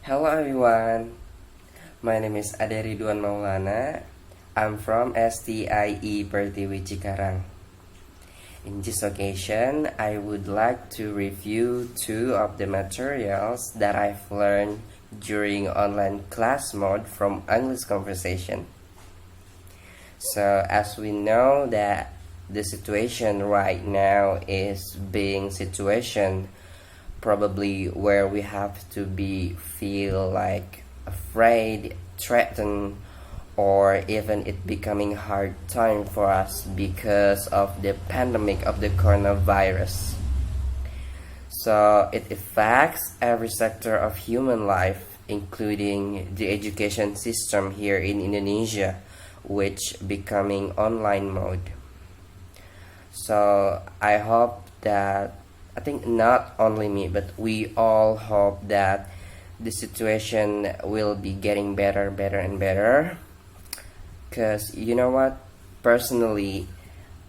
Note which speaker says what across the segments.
Speaker 1: Hello everyone, my name is Ade Ridwan Maulana. I'm from STIE Pertiwi Cikarang. In this occasion, I would like to review two of the materials that I've learned during online class mode from English conversation. So as we know that the situation right now is being situation probably where we have to be feel like afraid, threatened, or even it becoming hard time for us because of the pandemic of the coronavirus. So it affects every sector of human life, including the education system here in Indonesia, which becoming online mode. So I think not only me, but we all hope that the situation will be getting better, and better. Because you know what? Personally,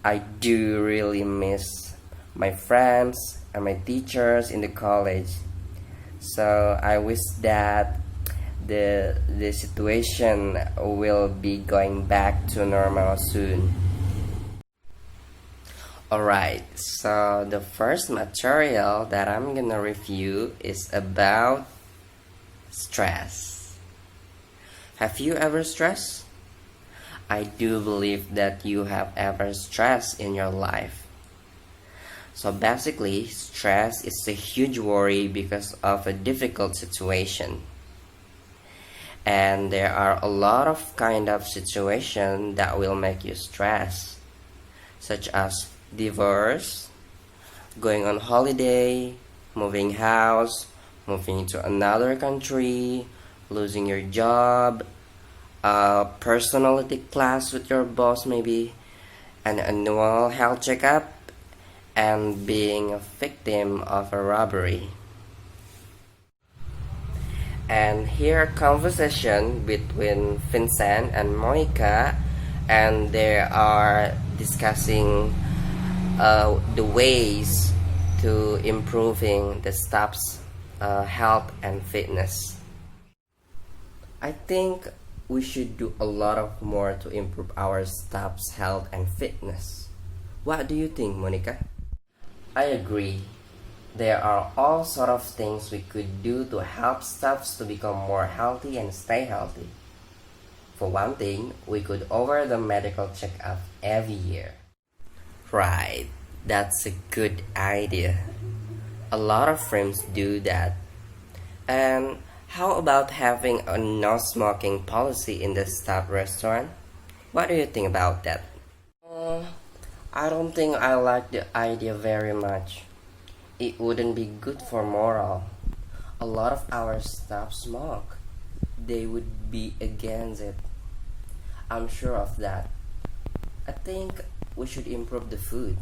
Speaker 1: I do really miss my friends and my teachers in the college. So I wish that the situation will be going back to normal soon. Alright, so the first material that I'm gonna review is about stress. Have you ever stressed? I do believe that you have ever stressed in your life. So basically, stress is a huge worry because of a difficult situation. And there are a lot of kind of situation that will make you stress, such as divorce, going on holiday, moving house, moving to another country, losing your job, a personality class with your boss maybe, an annual health checkup, and being a victim of a robbery. And here a conversation between Vincent and Monica, and they are discussing the ways to improving the staff's health and fitness. I think we should do a lot of more to improve our staff's health and fitness. What do you think, Monica? I agree. There are all sort of things we could do to help staffs to become more healthy and stay healthy. For one thing, we could offer the medical checkup every year. Right, that's a good idea. A lot of firms do that. And how about having a no smoking policy in the staff restaurant? What do you think about that? I don't think I like the idea very much. It wouldn't be good for morale. A lot of our staff smoke. They would be against it. I'm sure of that. I think we should improve the food.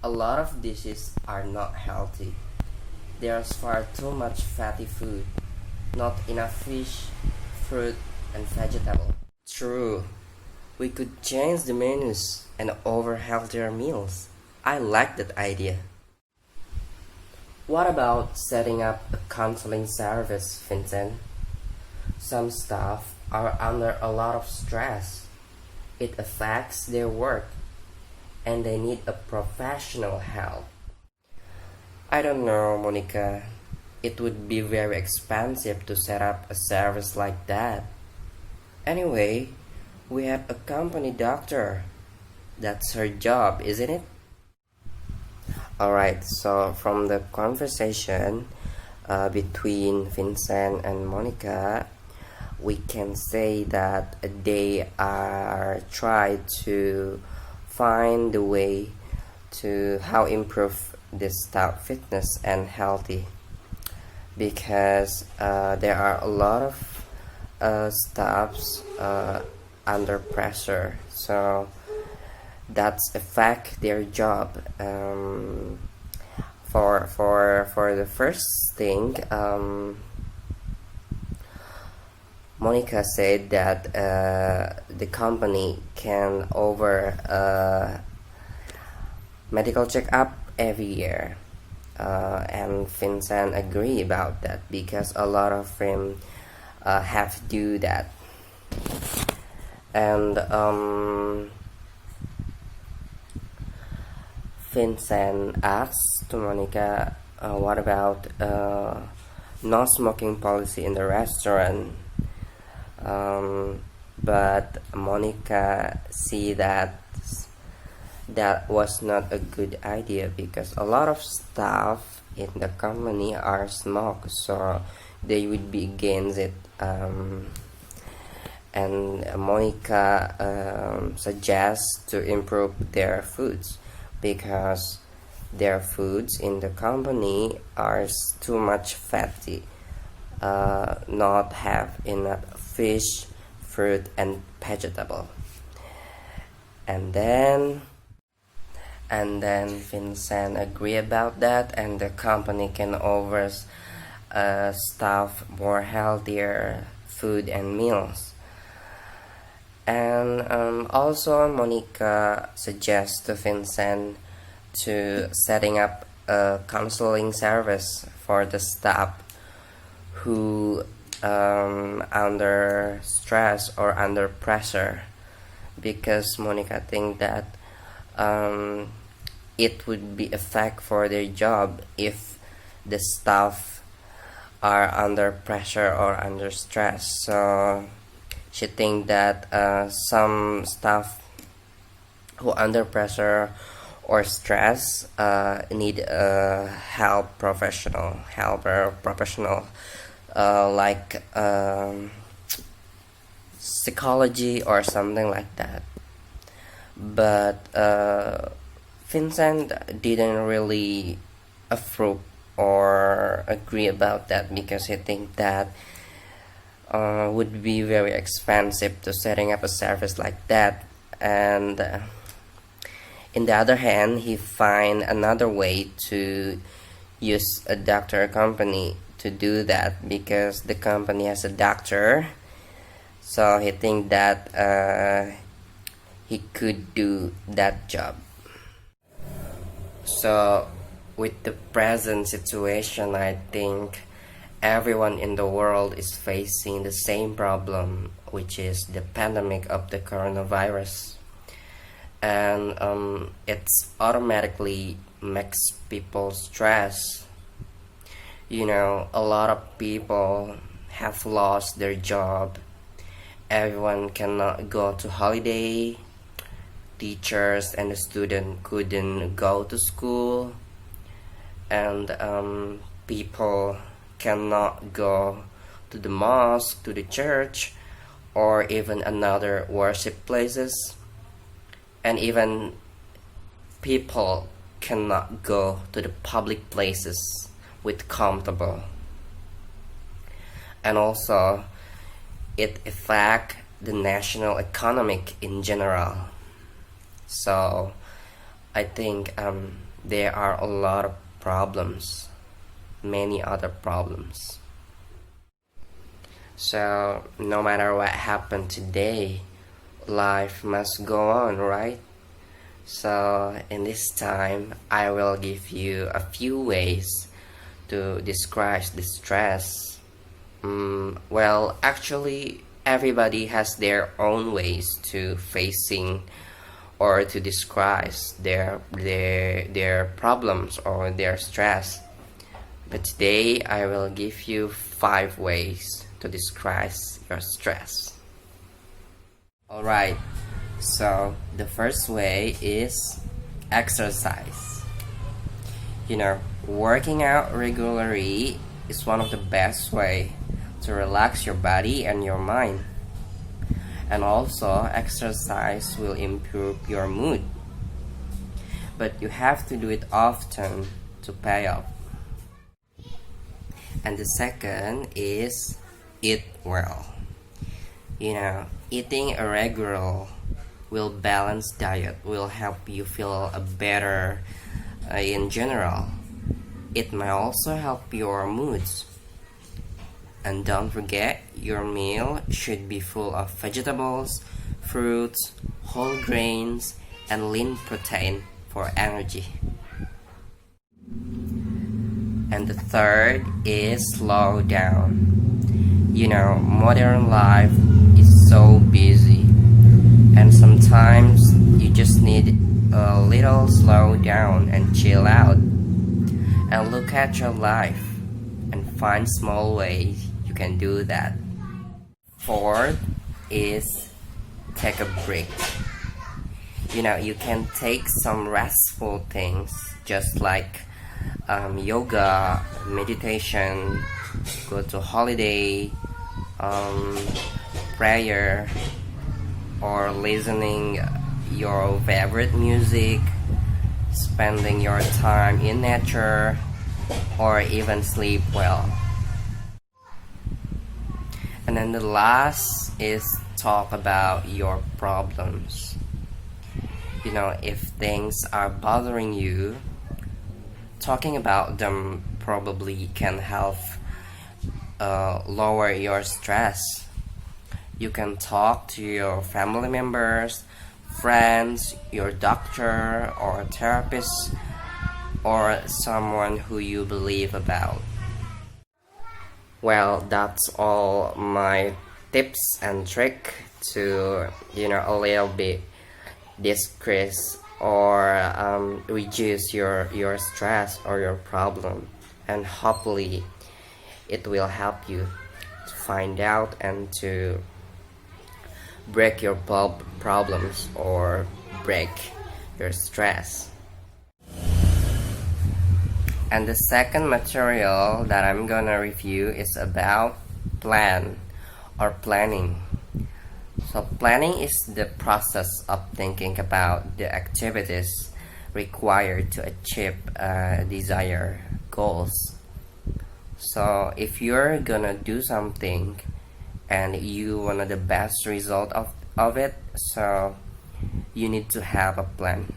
Speaker 1: A lot of dishes are not healthy. There's far too much fatty food, not enough fish, fruit, and vegetable. True. We could change the menus and offer healthier meals. I like that idea. What about setting up a counseling service, Vincent? Some staff are under a lot of stress. It affects their work and they need a professional help. I don't know, Monica. It would be very expensive to set up a service like that. Anyway, we have a company doctor. That's her job, isn't it? Alright, so from the conversation between Vincent and Monica, we can say that they are trying to find the way to how improve the staff fitness and healthy, because there are a lot of staffs under pressure, so that's affect their job. For the first thing, Monica said that the company can offer a medical checkup every year. and Vincent agree about that because a lot of them have to do that. And Vincent asks to Monica, what about no smoking policy in the restaurant? But Monica see that that was not a good idea because a lot of staff in the company are smoke, so they would be against it. And Monica suggests to improve their foods because their foods in the company are too much fatty, not have enough fish, fruit, and vegetable. And then Vincent agree about that, and the company can offer staff more healthier food and meals. And also Monica suggests to Vincent to setting up a counseling service for the staff who under stress or under pressure, because Monica think that it would be effect for their job if the staff are under pressure or under stress. So she think that some staff who under pressure or stress need a helper professional, like psychology or something like that. But Vincent didn't really approve or agree about that because he think that would be very expensive to setting up a service like that. And in the other hand, he find another way to use a doctor company to do that because the company has a doctor, so he think that he could do that job. So with the present situation, I think everyone in the world is facing the same problem, which is the pandemic of the coronavirus. And it's automatically makes people stress. You know, a lot of people have lost their job. Everyone cannot go to holiday. Teachers and the student couldn't go to school. And people cannot go to the mosque, to the church, or even another worship places. And even people cannot go to the public places with comfortable. And also it affect the national economic in general. So I think there are a lot of problems, many other problems. So no matter what happened today, life must go on, right? So in this time, I will give you a few ways to describe the stress. Well, actually, everybody has their own ways to facing or to describe their problems or their stress. But today, I will give you 5 ways to describe your stress. Alright, so the first way is exercise. You know, working out regularly is one of the best way to relax your body and your mind. And also, exercise will improve your mood. But you have to do it often to pay off. And the second is eat well. You know, eating a regular will balanced diet will help you feel better in general. It may also help your moods. And don't forget, your meal should be full of vegetables, fruits, whole grains, and lean protein for energy. And the third is slow down. Modern life is so busy, and sometimes you just need a little slow down and chill out and look at your life and find small ways you can do that. Fourth is take a break. You can take some restful things just like yoga, meditation, go to holiday, prayer, or listening your favorite music, spending your time in nature, or even sleep well. And then the last is talk about your problems. If things are bothering you, talking about them probably can help lower your stress. You can talk to your family members, friends, your doctor or therapist, or someone who you believe about. Well, that's all my tips and trick to a little bit decrease or reduce your stress or your problem, and hopefully it will help you to find out and to break your problems or break your stress. And the second material that I'm gonna review is about plan or planning. So planning is the process of thinking about the activities required to achieve desired goals. So if you're gonna do something and you want the best result of it, so you need to have a plan.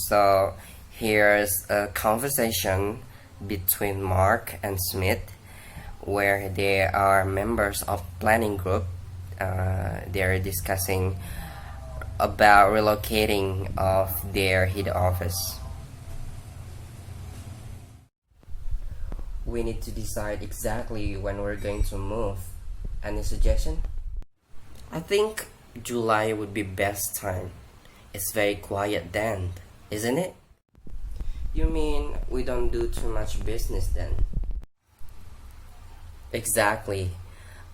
Speaker 1: So here's a conversation between Mark and Smith where they are members of planning group. They're discussing about relocating of their head office. We need to decide exactly when we're going to move. Any suggestion? I think July would be best time. It's very quiet then, isn't it? You mean we don't do too much business then? Exactly.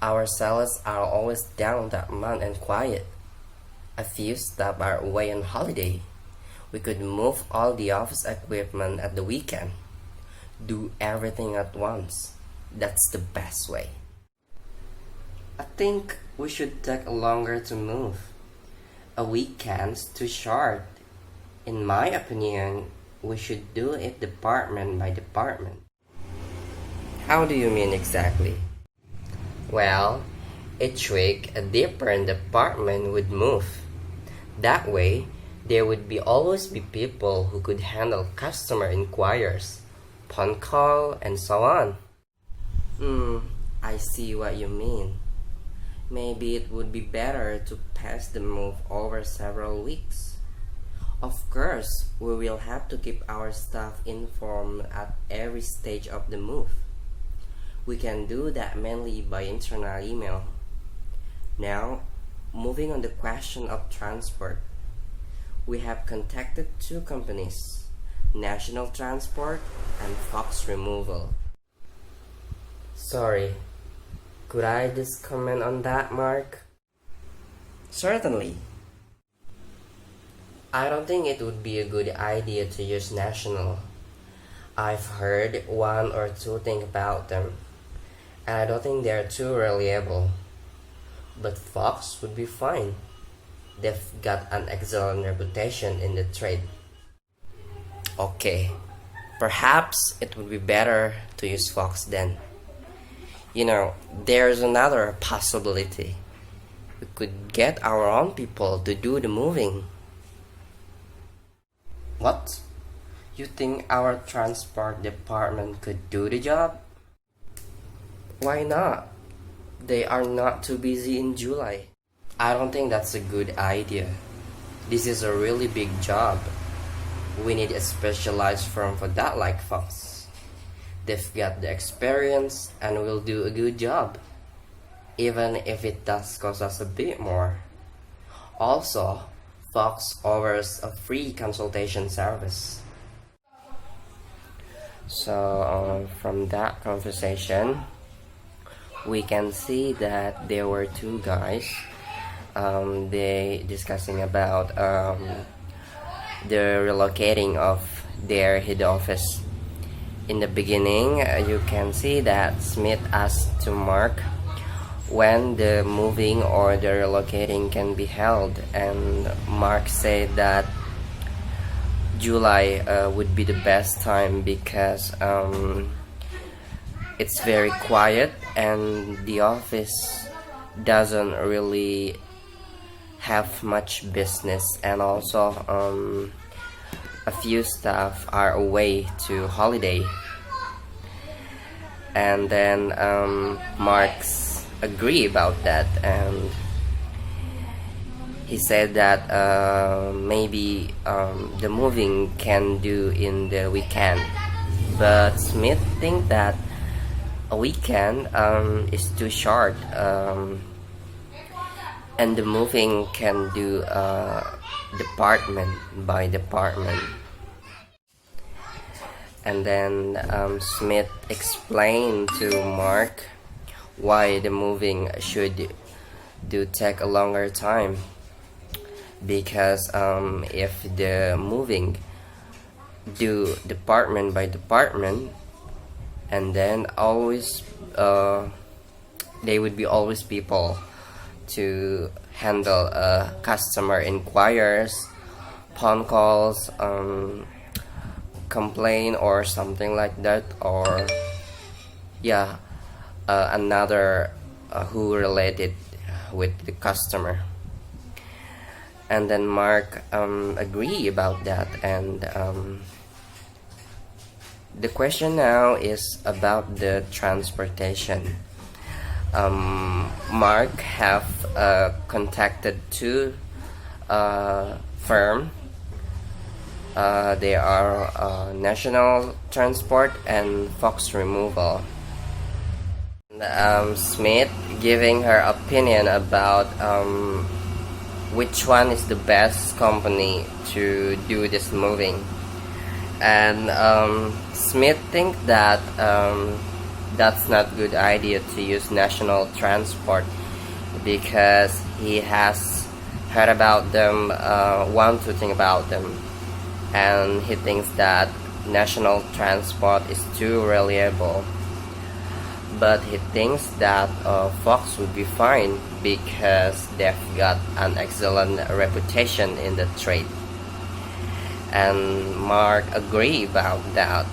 Speaker 1: Our sales are always down that month and quiet. A few staff are away on holiday. We could move all the office equipment at the weekend. Do everything at once. That's the best way. I think we should take longer to move. A weekend's too short. In my opinion, we should do it department by department. How do you mean exactly? Well, each week a different department would move. That way, there would always be people who could handle customer inquiries, phone call, and so on. I see what you mean. Maybe it would be better to pass the move over several weeks. Of course, we will have to keep our staff informed at every stage of the move. We can do that mainly by internal email. Now, moving on the question of transport. We have contacted two companies, National Transport and Fox Removal. Sorry, could I just comment on that, Mark? Certainly. I don't think it would be a good idea to use National. I've heard one or two things about them, and I don't think they're too reliable. But Fox would be fine. They've got an excellent reputation in the trade. Okay, perhaps it would be better to use Fox then. There's another possibility. We could get our own people to do the moving. What? You think our transport department could do the job? Why not? They are not too busy in July. I don't think that's a good idea. This is a really big job. We need a specialized firm for that, like Fox. They've got the experience and will do a good job, even if it does cost us a bit more. Also, Fox offers a free consultation service. So, from that conversation, we can see that there were two guys. They discussing about the relocating of their head office. In the beginning, you can see that Smith asked to Mark when the moving or the relocating can be held, and Mark said that July would be the best time because it's very quiet and the office doesn't really have much business, and also a few staff are away to holiday. And then Marx agree about that, and he said that maybe the moving can do in the weekend, but Smith think that a weekend is too short, and the moving can do department by department. And then Smith explained to Mark why the moving should do take a longer time, because if the moving do department by department, and then always they would be always people to handle customer inquiries, phone calls, complaint or something like that, or another who related with the customer. And then Mark agree about that, and the question now is about the transportation. Mark have contacted two firm. They are National Transport and Fox Removal. Smith giving her opinion about which one is the best company to do this moving, and Smith think that that's not good idea to use National Transport, because he has heard about them, one to think about them, and he thinks that National Transport is too reliable. But he thinks that Fox would be fine because they've got an excellent reputation in the trade. And Mark agree about that.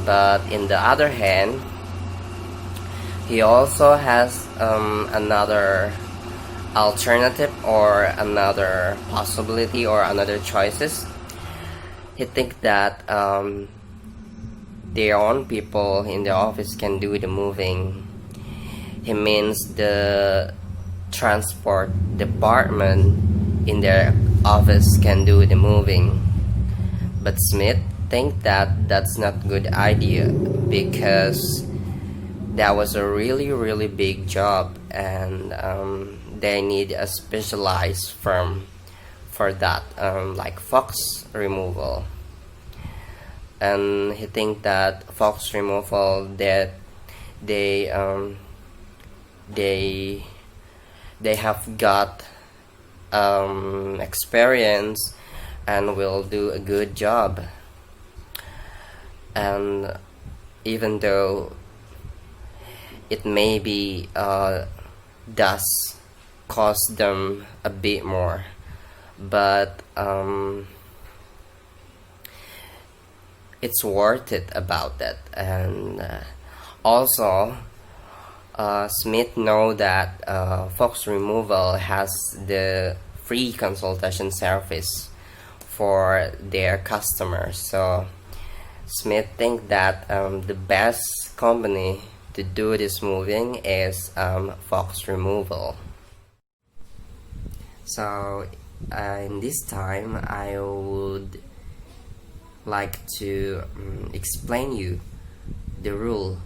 Speaker 1: But in the other hand, he also has another alternative or another possibility or another choices. He thinks that their own people in the office can do the moving. He means the transport department in their office can do the moving. But Smith think that that's not good idea, because that was a really big job, and they need a specialized firm for that, like Fox Removal. And he think that Fox Removal, that they have got experience and will do a good job. And even though it maybe does cost them a bit more, but it's worth it about that. And also Smith know that Fox Removal has the free consultation service for their customers. So Smith think that the best company to do this moving is Fox Removal. So in this time, I would like to explain you the rule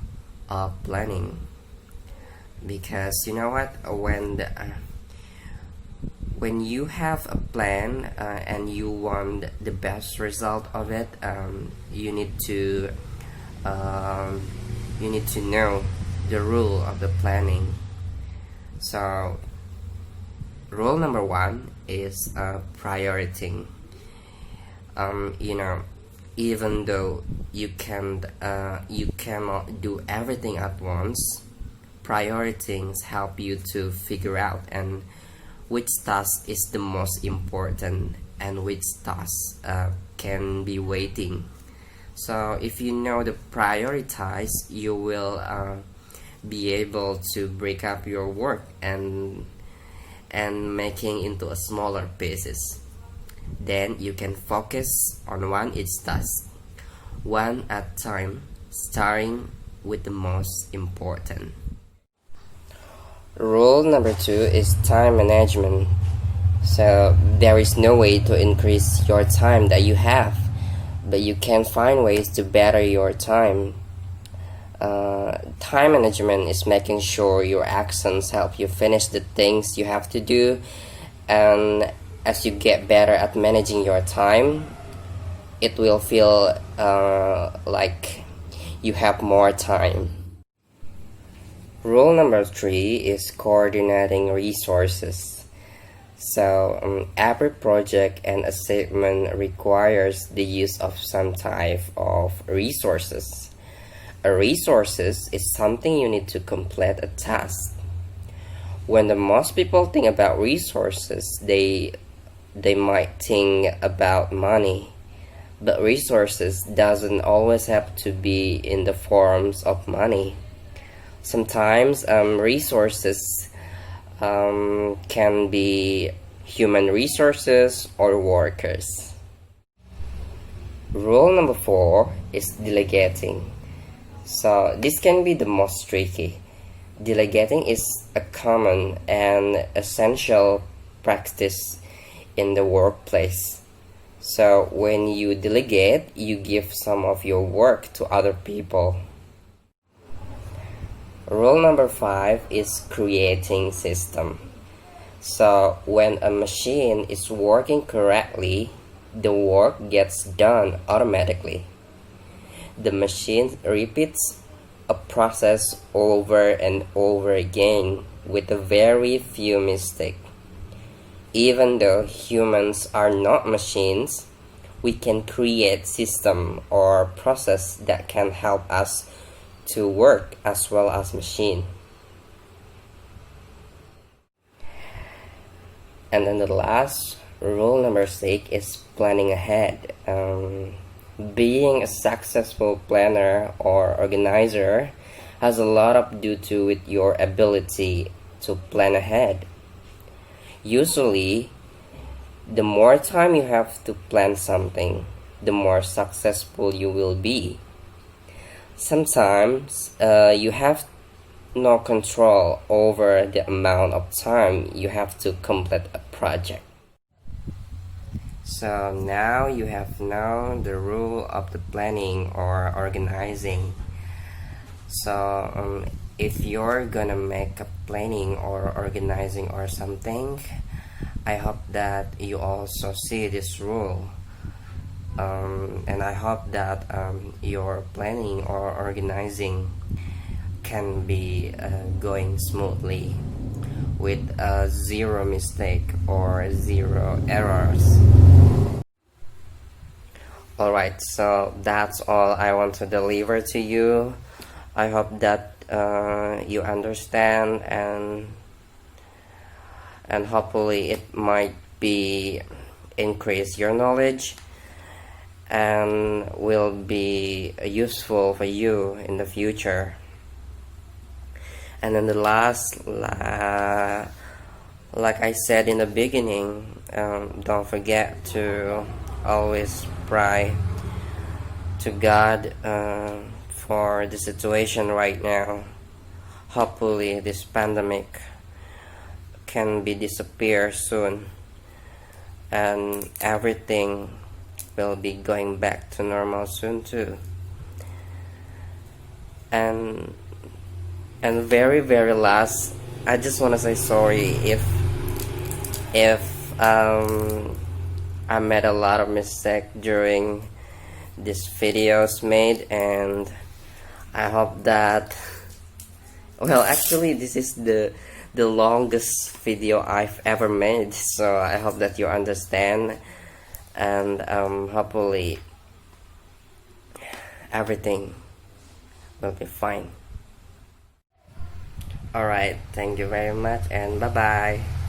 Speaker 1: of planning, because you know what, when you have a plan and you want the best result of it, you need to know the rule of the planning. So rule number one is prioritizing. You know, even though you cannot do everything at once, prioritizing help you to figure out and which task is the most important and which task can be waiting. So if you know to prioritize, you will be able to break up your work and making into a smaller pieces. Then you can focus on one each task, one at a time, starting with the most important. Rule number two is time management. So there is no way to increase your time that you have, but you can find ways to better your time. Time management is making sure your actions help you finish the things you have to do, and as you get better at managing your time, it will feel like you have more time. Rule number three is coordinating resources. So every project and assignment requires the use of some type of resources. A resources is something you need to complete a task. When the most people think about resources, they might think about money, but resources doesn't always have to be in the forms of money. Sometimes resources can be human resources or workers. Rule number four is delegating. So this can be the most tricky. Delegating is a common and essential practice in the workplace. So when you delegate, you give some of your work to other people. Rule number five is creating system. So when a machine is working correctly, the work gets done automatically. The machine repeats a process over and over again with a very few mistakes. Even though humans are not machines, we can create system or process that can help us to work as well as machine. And then the last rule number 6 is planning ahead. Being a successful planner or organizer has a lot to do with your ability to plan ahead. Usually, the more time you have to plan something, the more successful you will be. Sometimes you have no control over the amount of time you have to complete a project. So now you have known the rule of the planning or organizing. So if you're gonna make a planning or organizing or something, I hope that you also see this rule. And I hope that your planning or organizing can be going smoothly with zero mistake or zero errors. Alright, so that's all I want to deliver to you. I hope that you understand, and hopefully it might be increase your knowledge and will be useful for you in the future. And then the last, like I said in the beginning, don't forget to always pray to God for the situation right now. Hopefully this pandemic can be disappear soon and everything will be going back to normal soon too. And very last, I just want to say sorry if I made a lot of mistake during these videos made, and I hope that, well, actually this is the longest video I've ever made, so I hope that you understand, and hopefully everything will be fine. Alright, thank you very much, and bye bye.